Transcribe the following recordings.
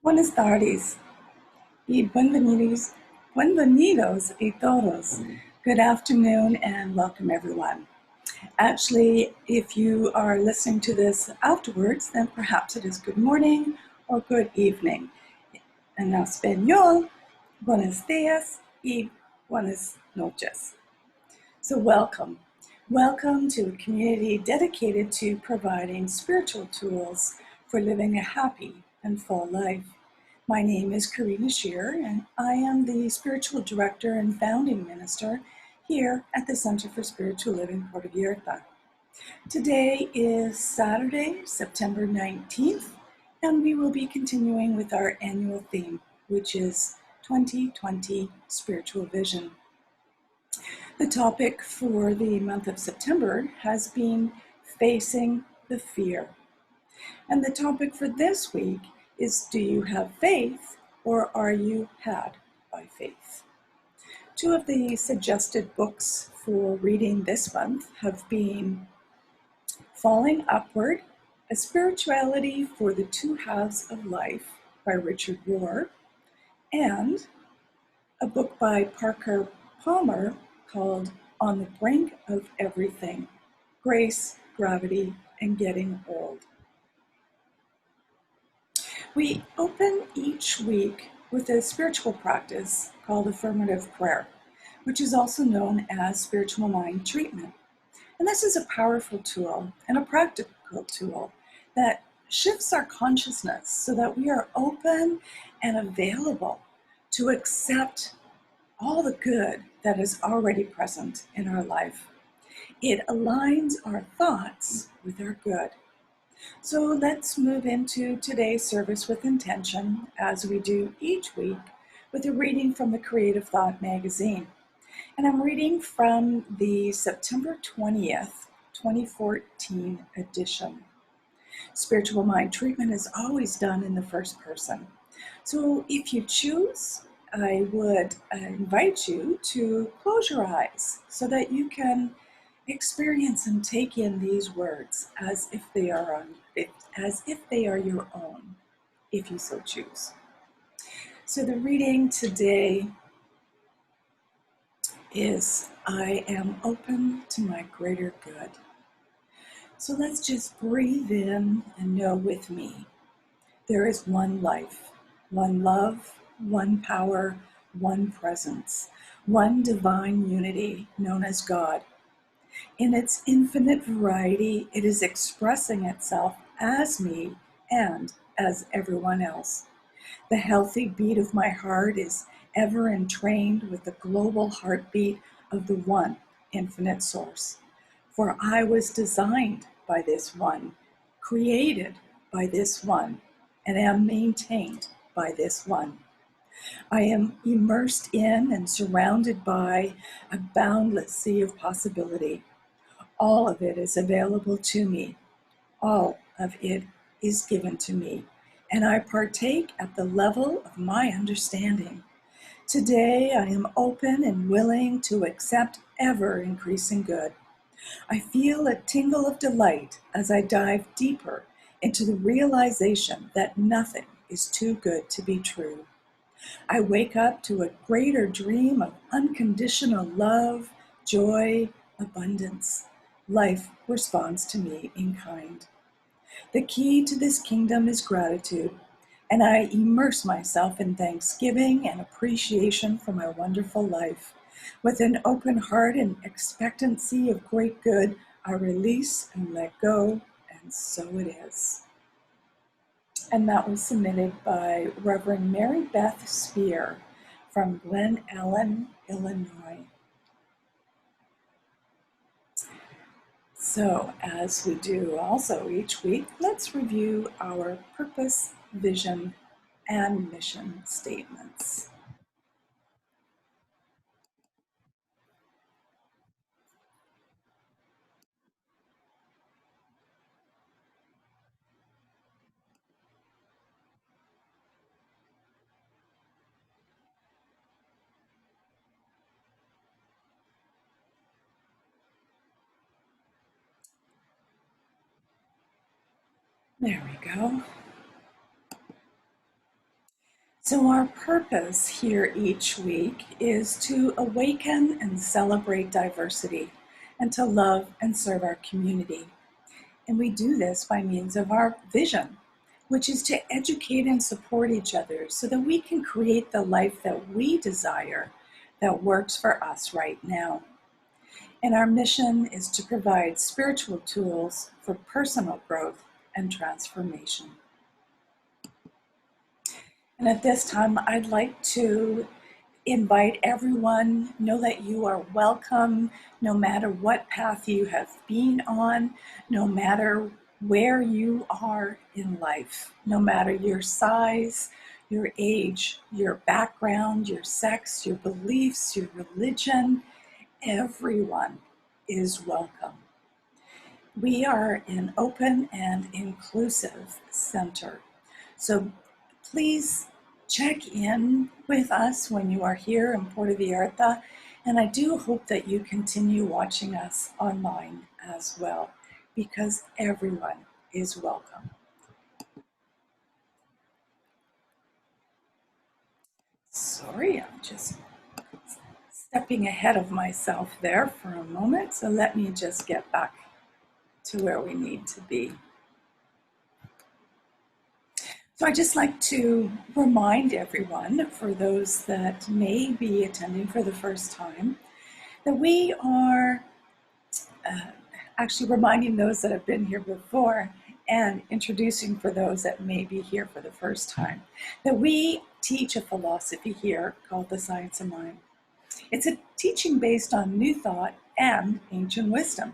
Buenas tardes y bienvenidos y todos. Good afternoon and welcome everyone. Actually, if you are listening to this afterwards, then perhaps it is good morning or good evening. En español, buenos días y buenas noches. So welcome. Welcome to a community dedicated to providing spiritual tools for living a happy and full life. My name is Karina Shear, and I am the Spiritual Director and Founding Minister here at the Center for Spiritual Living Puerto Vallarta. Today is Saturday, September 19th, and we will be continuing with our annual theme, which is 2020 Spiritual Vision. The topic for the month of September has been facing the fear. And the topic for this week is, do you have faith or are you had by faith? Two of the suggested books for reading this month have been Falling Upward, A Spirituality for the Two Halves of Life by Richard Rohr, and a book by Parker Palmer called On the Brink of Everything, Grace, Gravity, and Getting Old. We open each week with a spiritual practice called affirmative prayer, which is also known as spiritual mind treatment. And this is a powerful tool and a practical tool that shifts our consciousness so that we are open and available to accept all the good that is already present in our life. It aligns our thoughts with our good. So let's move into today's service with intention, as we do each week, with a reading from the Creative Thought magazine. And I'm reading from the September 20th, 2014 edition. Spiritual mind treatment is always done in the first person. So if you choose, I would invite you to close your eyes so that you can experience and take in these words as if they are your own, if you so choose. So the reading today is, I am open to my greater good. So let's just breathe in and know with me, there is one life, one love, one power, one presence, one divine unity known as God. In its infinite variety, it is expressing itself as me and as everyone else. The healthy beat of my heart is ever entrained with the global heartbeat of the one infinite source. For I was designed by this one, created by this one, and am maintained by this one. I am immersed in and surrounded by a boundless sea of possibility. All of it is available to me. All of it is given to me, and I partake at the level of my understanding. Today, I am open and willing to accept ever-increasing good. I feel a tingle of delight as I dive deeper into the realization that nothing is too good to be true. I wake up to a greater dream of unconditional love, joy, abundance. Life responds to me in kind. The key to this kingdom is gratitude, and I immerse myself in thanksgiving and appreciation for my wonderful life. With an open heart and expectancy of great good, I release and let go, and so it is. And that was submitted by Reverend Mary Beth Spear from Glen Ellen, Illinois. So, as we do also each week, let's review our purpose, vision, and mission statements. There we go. So our purpose here each week is to awaken and celebrate diversity and to love and serve our community. And we do this by means of our vision, which is to educate and support each other so that we can create the life that we desire that works for us right now. And our mission is to provide spiritual tools for personal growth and transformation. And at this time, I'd like to invite everyone, know that you are welcome no matter what path you have been on, no matter where you are in life, no matter your size, your age, your background, your sex, your beliefs, your religion, everyone is welcome. We are an open and inclusive center. So please check in with us when you are here in Puerto Vallarta, and I do hope that you continue watching us online as well, because everyone is welcome. Sorry, I'm just stepping ahead of myself there for a moment, so let me just get back to where we need to be. So I'd just like to remind everyone, for those that may be attending for the first time, that we are actually reminding those that have been here before and introducing for those that may be here for the first time, that we teach a philosophy here called the Science of Mind. It's a teaching based on new thought and ancient wisdom.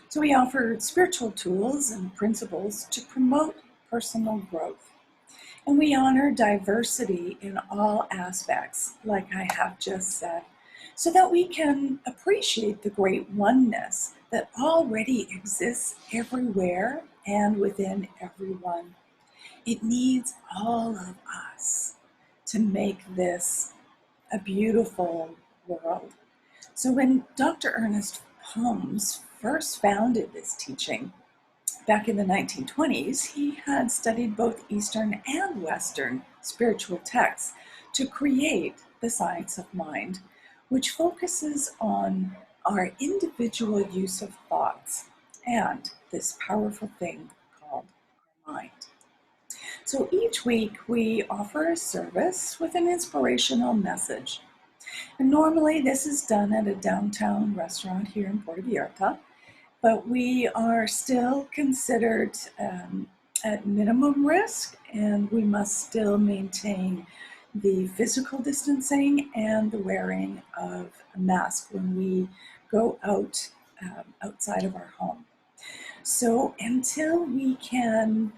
So we offer spiritual tools and principles to promote personal growth. And we honor diversity in all aspects, like I have just said, so that we can appreciate the great oneness that already exists everywhere and within everyone. It needs all of us to make this a beautiful world. So when Dr. Ernest Holmes first founded this teaching, back in the 1920s, he had studied both Eastern and Western spiritual texts to create the Science of Mind, which focuses on our individual use of thoughts and this powerful thing called our mind. So each week we offer a service with an inspirational message. And normally this is done at a downtown restaurant here in Puerto Vallarta, but we are still considered at minimum risk, and we must still maintain the physical distancing and the wearing of a mask when we go out outside of our home. So until we can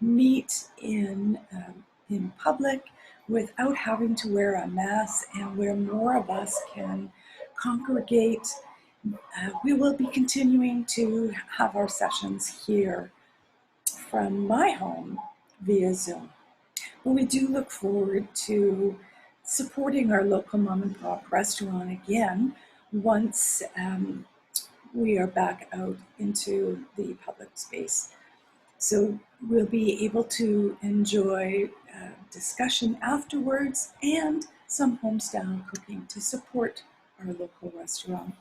meet in public without having to wear a mask, and where more of us can congregate, we will be continuing to have our sessions here from my home via Zoom. But we do look forward to supporting our local mom and pop restaurant again once we are back out into the public space. So we'll be able to enjoy discussion afterwards and some homestyle cooking to support our local restaurant.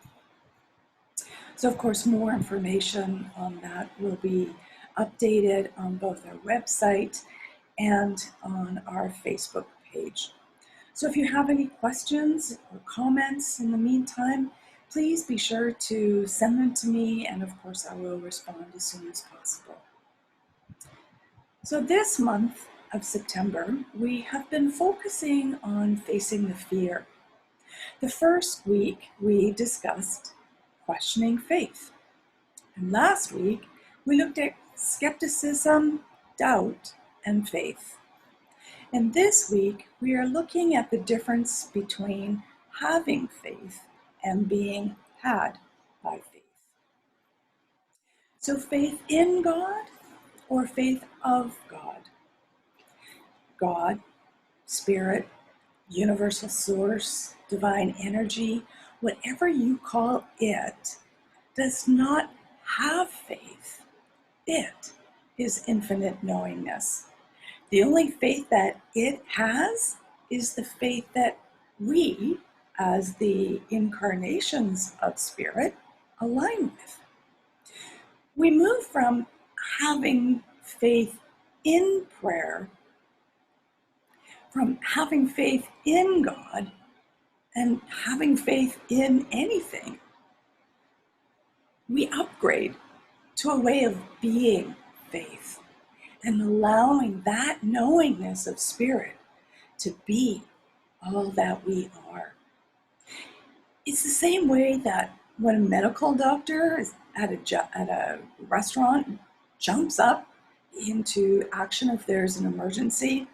So of course, more information on that will be updated on both our website and on our Facebook page. So if you have any questions or comments in the meantime, please be sure to send them to me, and of course I will respond as soon as possible. So this month of September, we have been focusing on facing the fear. The first week we discussed questioning faith. And last week, we looked at skepticism, doubt, and faith. And this week, we are looking at the difference between having faith and being had by faith. So faith in God or faith of God? God, Spirit, universal source, divine energy, whatever you call it, does not have faith. It is infinite knowingness. The only faith that it has is the faith that we, as the incarnations of Spirit, align with. We move from having faith in prayer, from having faith in God, and having faith in anything. We upgrade to a way of being faith and allowing that knowingness of Spirit to be all that we are. It's the same way that when a medical doctor is at a restaurant jumps up into action if there's an emergency,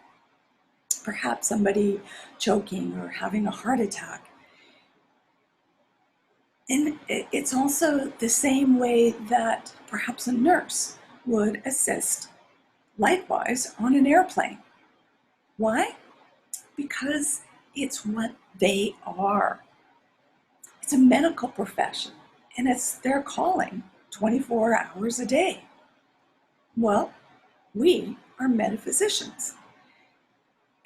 perhaps somebody choking or having a heart attack. And it's also the same way that perhaps a nurse would assist likewise on an airplane. Why? Because it's what they are. It's a medical profession, and it's their calling 24 hours a day. Well, we are metaphysicians,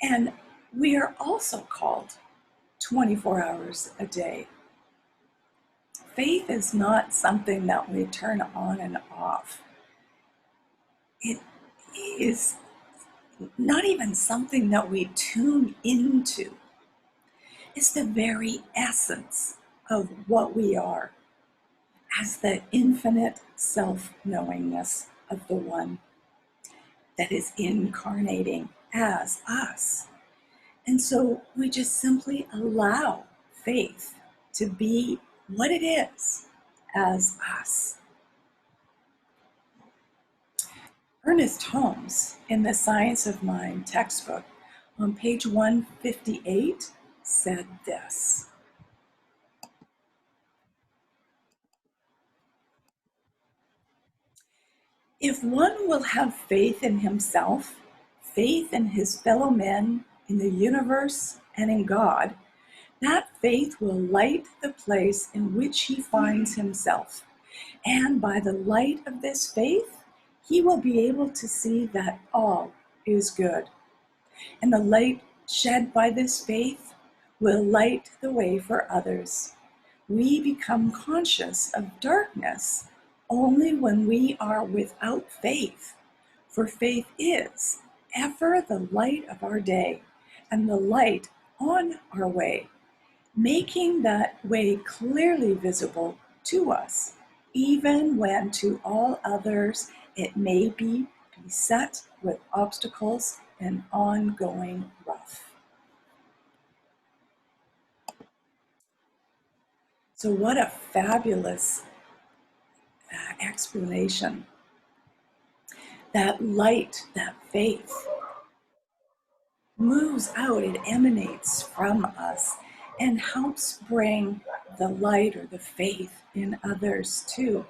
and we are also called 24 hours a day. Faith is not something that we turn on and off. It is not even something that we tune into. It's the very essence of what we are as the infinite self-knowingness of the One that is incarnating as us. And so we just simply allow faith to be what it is as us. Ernest Holmes, in the Science of Mind textbook, on page 158, said this: "If one will have faith in himself, faith in his fellow men, in the universe, and in God, that faith will light the place in which he finds himself. And by the light of this faith, he will be able to see that all is good. And the light shed by this faith will light the way for others. We become conscious of darkness only when we are without faith, for faith is ever the light of our day and the light on our way, making that way clearly visible to us, even when to all others it may be beset with obstacles and ongoing rough." So what a fabulous explanation. That light, that faith, moves out, it emanates from us and helps bring the light or the faith in others too,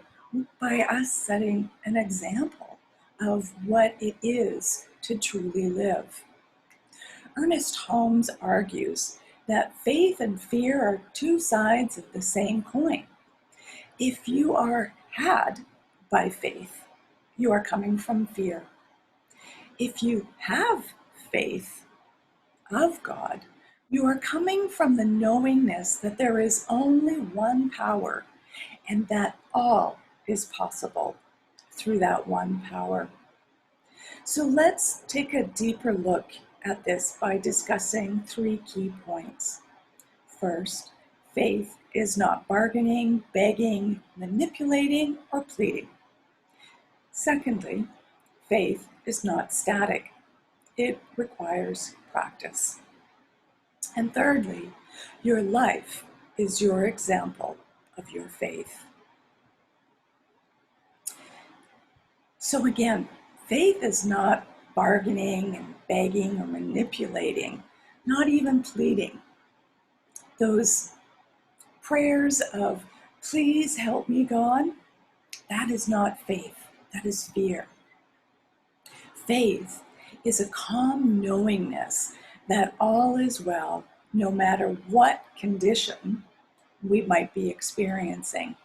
by us setting an example of what it is to truly live. Ernest Holmes argues that faith and fear are two sides of the same coin. If you are had by faith, you are coming from fear. If you have faith of God, you are coming from the knowingness that there is only one power and that all is possible through that one power. So let's take a deeper look at this by discussing three key points. First, faith is not bargaining, begging, manipulating, or pleading. Secondly, faith is not static. It requires practice. And thirdly, your life is your example of your faith. So again, faith is not bargaining and begging or manipulating, not even pleading. Those prayers of, "Please help me, God," that is not faith, that is fear. Faith is a calm knowingness that all is well, no matter what condition we might be experiencing.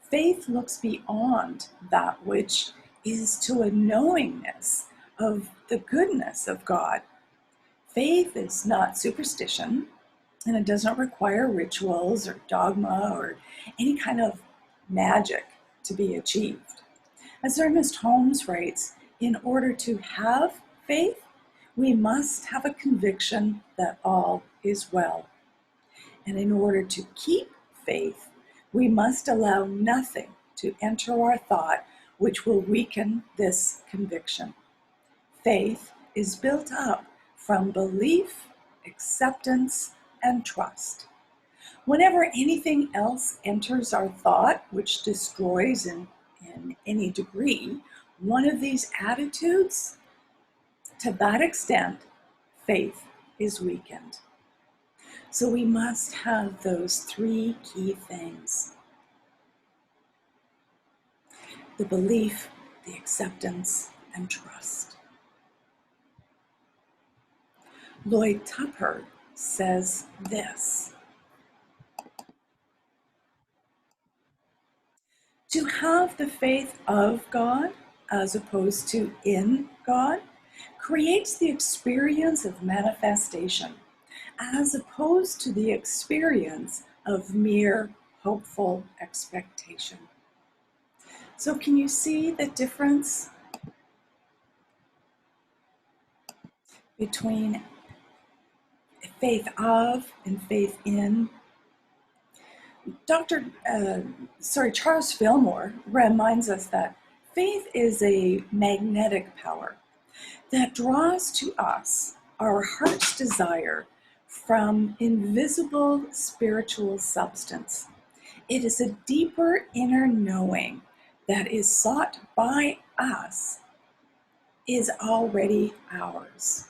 Faith looks beyond that which is to a knowingness of the goodness of God. Faith is not superstition, and it doesn't require rituals or dogma or any kind of magic to be achieved. As Ernest Holmes writes, in order to have faith, we must have a conviction that all is well. And in order to keep faith, we must allow nothing to enter our thought which will weaken this conviction. Faith is built up from belief, acceptance, and trust. Whenever anything else enters our thought, which destroys in any degree one of these attitudes, to that extent, faith is weakened. So we must have those three key things: the belief, the acceptance, and trust. Lloyd Tupper says this: to have the faith of God as opposed to in God creates the experience of manifestation as opposed to the experience of mere hopeful expectation. So can you see the difference between faith of and faith in? Charles Fillmore reminds us that faith is a magnetic power that draws to us our heart's desire from invisible spiritual substance. It is a deeper inner knowing that is sought by us, is already ours.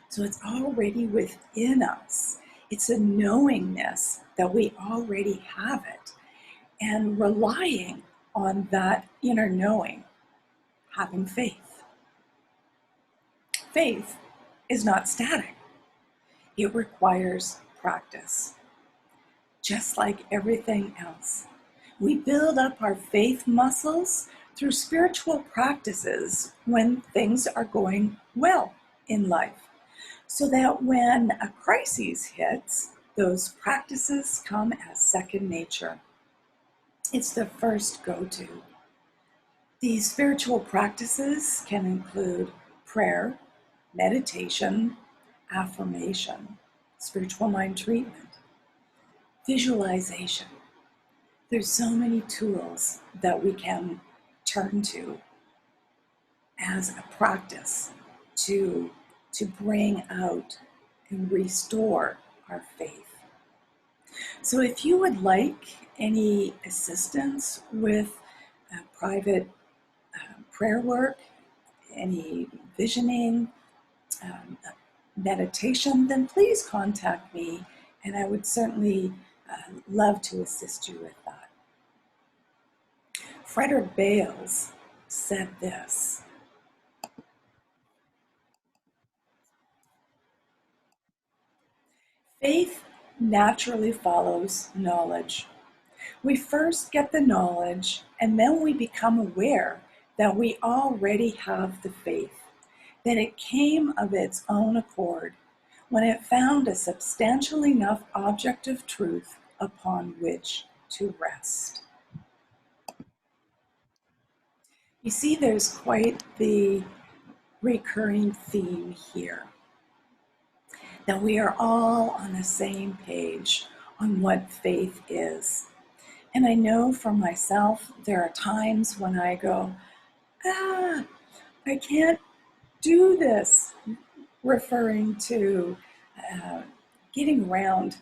So it's already within us. It's a knowingness that we already have it, and relying on that inner knowing, having faith. Faith is not static. It requires practice. Just like everything else, we build up our faith muscles through spiritual practices when things are going well in life, so that when a crisis hits, those practices come as second nature. It's the first go-to. These spiritual practices can include prayer, meditation, affirmation, spiritual mind treatment, visualization. There's so many tools that we can turn to as a practice to bring out and restore our faith. So if you would like any assistance with private prayer work, any visioning, meditation, then please contact me, and I would certainly love to assist you with that. Frederick Bales said this: faith naturally follows knowledge. We first get the knowledge, and then we become aware that we already have the faith, that it came of its own accord when it found a substantial enough object of truth upon which to rest. You see, there's quite the recurring theme here, that we are all on the same page on what faith is. And I know for myself, there are times when I go, I can't do this, referring to getting around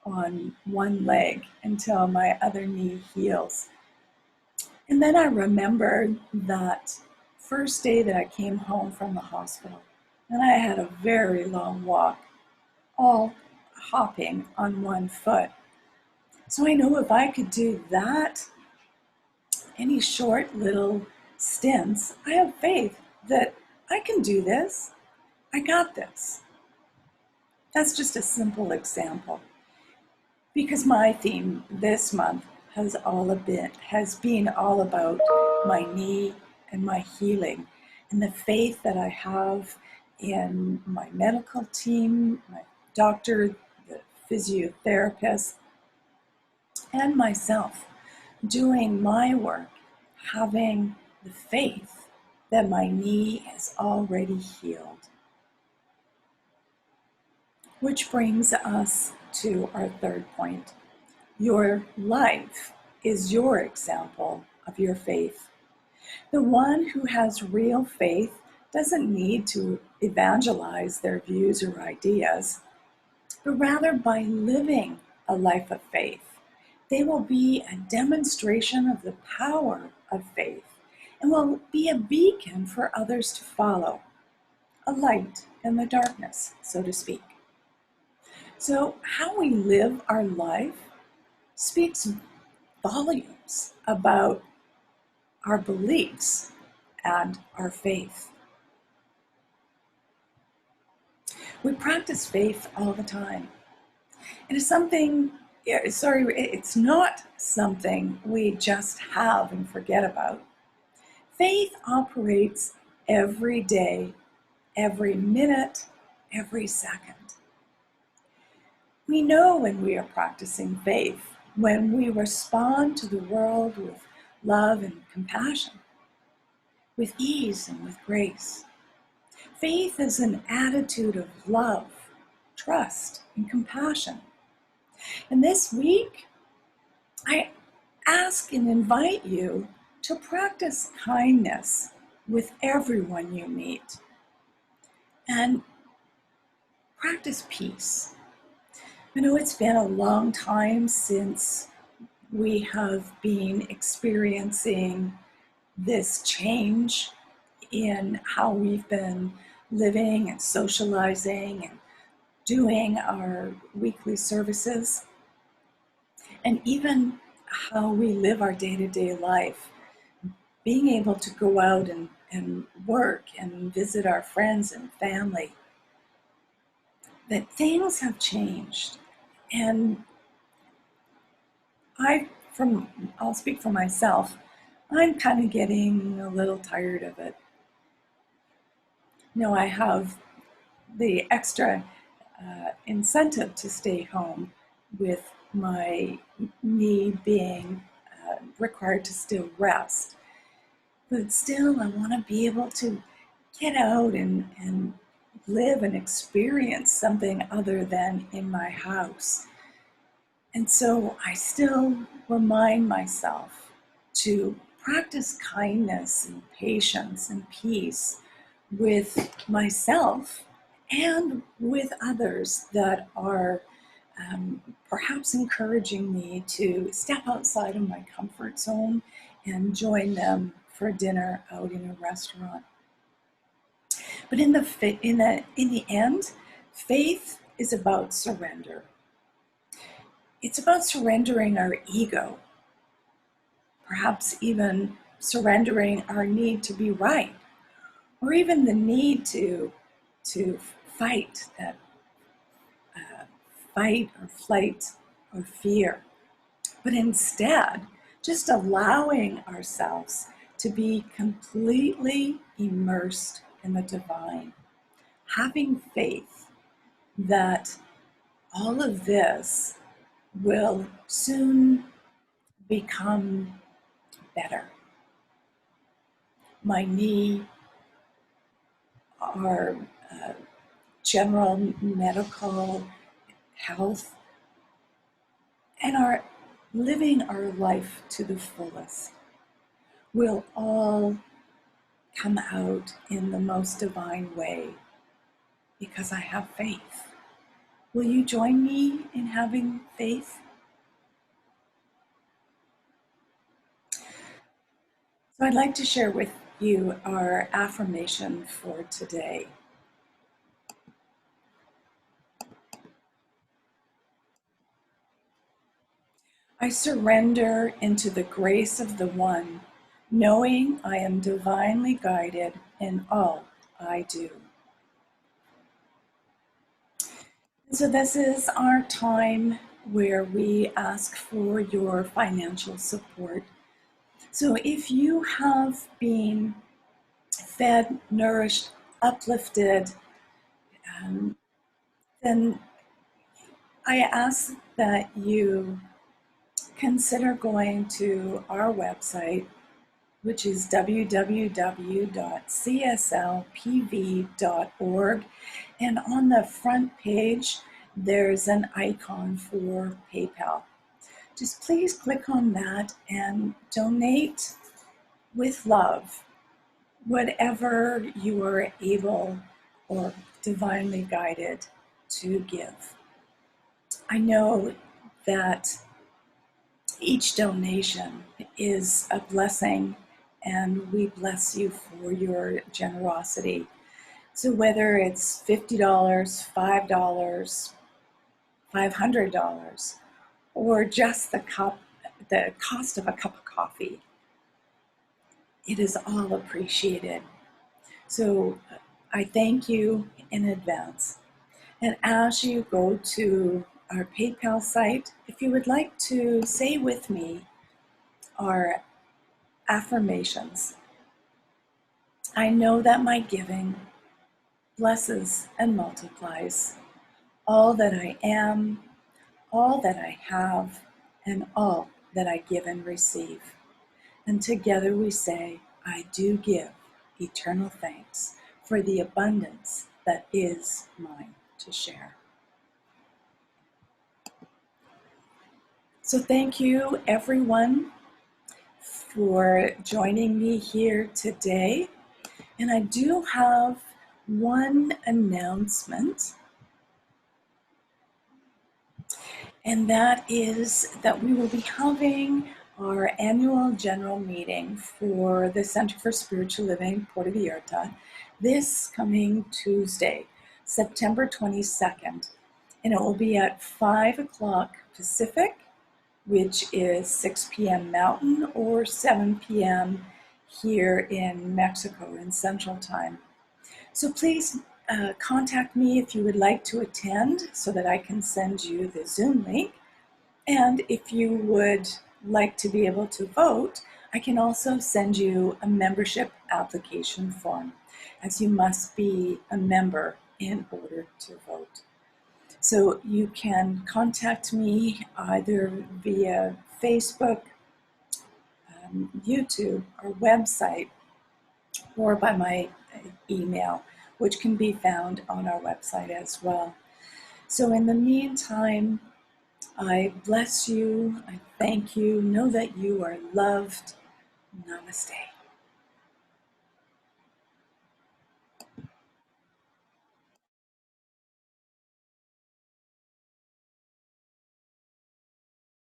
on one leg until my other knee heals. And then I remembered that first day that I came home from the hospital, and I had a very long walk, all hopping on one foot. So I know if I could do that, any short little stints, I have faith that I can do this. I got this. That's just a simple example. Because my theme this month has been all about my knee and my healing. and the faith that I have in my medical team, my doctor, the physiotherapist, and myself doing my work, having the faith that my knee is already healed. Which brings us to our third point. Your life is your example of your faith. The one who has real faith doesn't need to evangelize their views or ideas, but rather by living a life of faith, they will be a demonstration of the power of faith and will be a beacon for others to follow, a light in the darkness, so to speak. So, how we live our life speaks volumes about our beliefs and our faith. We practice faith all the time. It's not something we just have and forget about. Faith operates every day, every minute, every second. We know when we are practicing faith, when we respond to the world with love and compassion, with ease and with grace. Faith is an attitude of love, trust, and compassion. And this week, I ask and invite you to practice kindness with everyone you meet and practice peace. I know it's been a long time since we have been experiencing this change in how we've been living and socializing and doing our weekly services, and even how we live our day-to-day life. Being able to go out and work and visit our friends and family, that things have changed. And I'll speak for myself, I'm kind of getting a little tired of it. I have the extra incentive to stay home with my knee being required to still rest. But still, I want to be able to get out and live and experience something other than in my house. And so I still remind myself to practice kindness and patience and peace with myself and with others that are perhaps encouraging me to step outside of my comfort zone and join them for dinner out in a restaurant. But in the end, faith is about surrender. It's about surrendering our ego, perhaps even surrendering our need to be right, or even the need to fight that fight or flight or fear, but instead just allowing ourselves to be completely immersed in the divine, having faith that all of this will soon become better. My knee, our general medical health, and our living our life to the fullest will all come out in the most divine way because I have faith. Will you join me in having faith? So I'd like to share with you our affirmation for today. I surrender into the grace of the One, knowing I am divinely guided in all I do. So this is our time where we ask for your financial support. So if you have been fed, nourished, uplifted, then I ask that you consider going to our website, which is www.cslpv.org. And on the front page, there's an icon for PayPal. Just please click on that and donate with love whatever you are able or divinely guided to give. I know that each donation is a blessing, and we bless you for your generosity. So whether it's $50, $5, $500, or just the cost of a cup of coffee, it is all appreciated. So I thank you in advance. And as you go to our PayPal site, if you would like to say with me our affirmations, I know that my giving blesses and multiplies all that I am, all that I have, and all that I give and receive. And together we say, I do give eternal thanks for the abundance that is mine to share. So thank you, everyone, for joining me here today. And I do have one announcement, and that is that we will be having our annual general meeting for the Center for Spiritual Living Puerto Vallarta this coming Tuesday, September 22nd. And it will be at 5 o'clock Pacific, which is 6 p.m. Mountain or 7 p.m. here in Mexico in Central Time. So please contact me if you would like to attend so that I can send you the Zoom link. And if you would like to be able to vote, I can also send you a membership application form, as you must be a member in order to vote. So you can contact me either via Facebook, YouTube, or website, or by my email, which can be found on our website as well. So in the meantime, I bless you, I thank you, know that you are loved. Namaste.